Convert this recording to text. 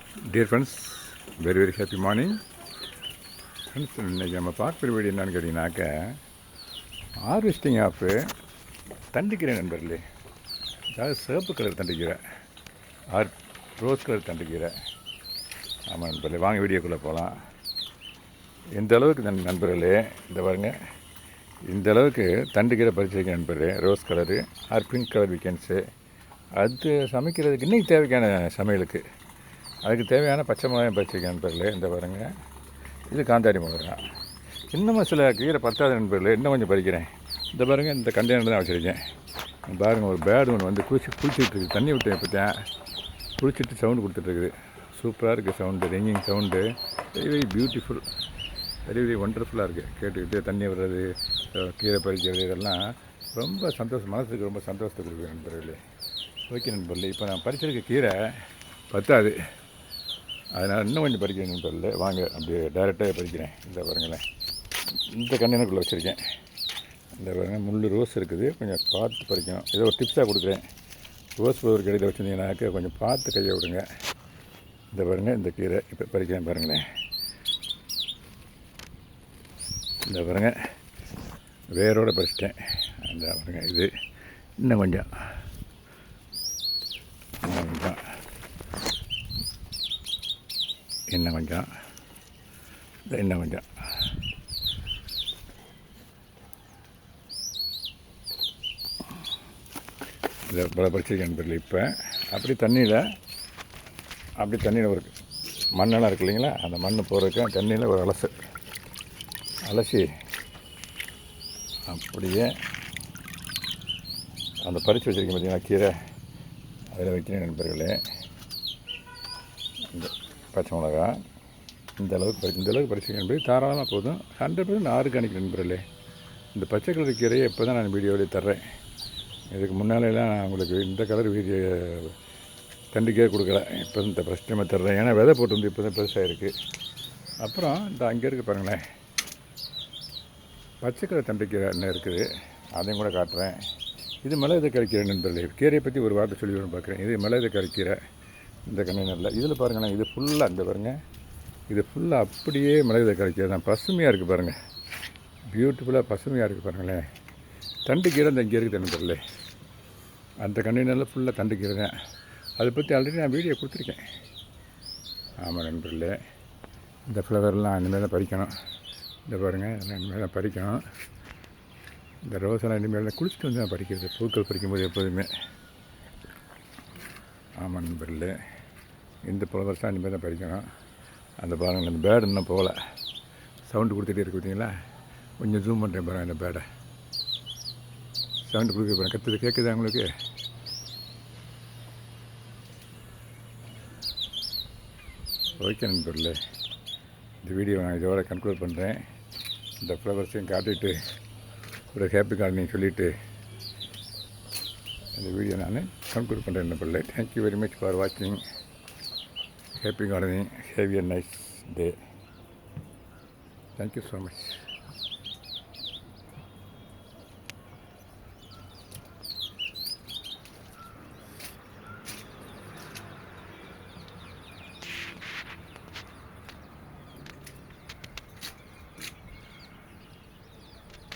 Dear friends, very very happy morning friends. இன்றைக்கி நம்ம பார்க்குற வீடியோ என்னென்னு கேட்டிங்கனாக்க ஹார்வெஸ்டிங் ஆஃப் தண்டுக்கீரை நண்பர்களே. அதாவது சிவப்பு கலர் தண்டுக்கீரை, ரோஸ் கலர் தண்டுக்கீரை. ஆமாம் நண்பர்களே, வாங்க வீடியோக்குள்ளே போகலாம். எந்த அளவுக்கு நண்பர்களே, இந்த பாருங்க, இந்த அளவுக்கு தண்டுக்கீரை பறிச்சிருக்கேன் நண்பர்களே. Rose colour pink colour weekends. அது சமைக்கிறதுக்கு இன்றைக்கி தேவையான சமையலுக்கு அதுக்கு தேவையான பச்சை மிளகாயும் பறிச்சிருக்கேன் நண்பர்களே. இந்த பாருங்கள், இது காந்தாரி மிளகா. இன்னமும் சில கீரை பத்தாது நண்பர்களே, இன்னும் கொஞ்சம் பறிக்கிறேன். இந்த பாருங்கள், இந்த கண்டெய்னர் தான் வச்சுருக்கேன். பாருங்கள், ஒரு பேடு ஒன்று வந்து குளிச்சுட்டு இருக்குது. தண்ணி விட்டு எப்போத்தான் குளிச்சுட்டு சவுண்டு கொடுத்துட்ருக்குது. சூப்பராக இருக்குது sound, ringing sound. Very very beautiful, very very ஒண்டர்ஃபுல்லாக இருக்குது. கேட்டுக்கிட்டு தண்ணி விடுறது, கீரை பறிக்கிறது, இதெல்லாம் ரொம்ப சந்தோஷம், மனசுக்கு ரொம்ப சந்தோஷத்தை கொடுக்குது நண்பர்களே. ஓகே நண்பர்களே, இப்போ நான் பறிச்சிருக்க கீரை பத்தாது, அதனால் இன்னும் கொஞ்சம் பறிக்கிறேன் நண்பர்களே. வாங்க அப்படியே டைரெக்டாக பறிக்கிறேன். இந்த பாருங்களேன், இந்த கண்டெய்னருக்குள்ளே வச்சுருக்கேன். இந்த பாருங்கள், முள் ரோஸ் இருக்குது, கொஞ்சம் பார்த்து பறிக்கணும். ஏதோ ஒரு டிப்ஸாக கொடுக்குறேன். ரோஸ் ஒரு கடையில் வச்சுருந்தீங்கன்னாக்க கொஞ்சம் பார்த்து கையை விடுங்க. இந்த பாருங்கள், இந்த கீரை இப்போ பறிக்கிறேன் பாருங்களேன். இந்த பாருங்கள், வேரோடு பறிச்சிட்டேன். அந்த பாருங்கள், இது இன்னும் கொஞ்சம் இன்னும் கொஞ்சம் இன்னும் கொஞ்சம் இதை பல பறிச்சிருக்கேன் நண்பர்களே. இப்போ அப்படி தண்ணியில் ஒரு மண்ணெல்லாம் இருக்குது இல்லைங்களா, அந்த மண் போகிறதுக்கு தண்ணியில் ஒரு அலசி அப்படியே அந்த பறித்து வச்சுருக்கேன் பார்த்தீங்கன்னா கீரை, அதில் வைக்கிறேன் நண்பர்களே. இந்த பச்சை மிளகா இந்த அளவுக்கு பறிச்சிருக்கேன் நண்பர்களே. தாராளமாக போதும். 100% ஆர்கானிக் நண்பர்களே. இந்த பச்சை கலர் கீரையை இப்போ தான் நான் வீடியோவிலே தர்றேன். இதுக்கு முன்னாலெல்லாம் நான் உங்களுக்கு இந்த கலர் வீடியோ தண்டுக்கீரை கொடுக்கல. இப்போ இந்த ஃபஸ்ட் டைம் தர்றேன். ஏன்னா விதை போட்டு வந்து இப்போ தான் பெருசாக இருக்குது. அப்புறம் இந்த அங்கே இருக்குது பாருங்களேன், பச்சை கலர் தண்டுக்கீரை என்ன இருக்குது, அதையும் கூட காட்டுறேன். இது மிளகு கறிக்கீரை நண்பர்களே. கீரையை பற்றி ஒரு வார்த்தை சொல்லி பார்க்குறேன். இது மிளகு கறிக்கீரை. இந்த கண்டெய்னரில் இதில் பாருங்களேன், இது ஃபுல்லாக இந்த பாருங்கள், இது ஃபுல்லாக அப்படியே மிளகு கறிக்கீரை தான். பசுமையாக இருக்குது பாருங்கள், பியூட்டிஃபுல்லாக பசுமையாக இருக்குது பாருங்களேன். தண்டுக்கீரை இந்த இங்கே இருக்குது நண்பர்களே. அந்த கண்டெய்னரில் ஃபுல்லாக தண்டுக்கீரை தான். அதை பற்றி ஆல்ரெடி நான் வீடியோ கொடுத்துருக்கேன். ஆமாம் நண்பர்களே, இந்த ஃப்ளவர்லாம் இனிமேல் தான் பறிக்கணும். இந்த பாருங்கள், இனிமேல் தான் பறிக்கணும். இந்த ரோஸெல்லாம் இனிமேல் தான் குளிச்சுட்டு வந்து தான் பறிக்கிறது, பூக்கள் பறிக்கும்போது எப்போதுமே. ஆமாம் நண்பர்களே, இந்த ஃப்ளவர்ஸ் தான் இனிமேல் தான் பறிக்கணும். அந்த பாருங்கள், அந்த பேர்டு இன்னும் போகல, சவுண்டு கொடுத்துட்டே இருக்கு பார்த்தீங்களா. கொஞ்சம் ஜூம் பண்ணுறேன் பாருங்கள், அந்த பேடை சவுண்டு கொடுக்க போகிறேன். கற்றுது கேட்குதா உங்களுக்கு? ஓகே நண்பர்களே, இந்த வீடியோ நான் இதோட கன்க்ளூட் பண்ணுறேன். இந்த ஃப்ளவர்ஸையும் காட்டிட்டு ஒரு ஹாப்பி கார்டனிங் சொல்லிவிட்டு இந்த வீடியோ நான் கன்க்ளூட் பண்ணுறேன் நண்பர்களே. தேங்க்யூ வெரி மச் ஃபார் வாட்சிங். Happy gardening. Have a nice day. Thank you so much.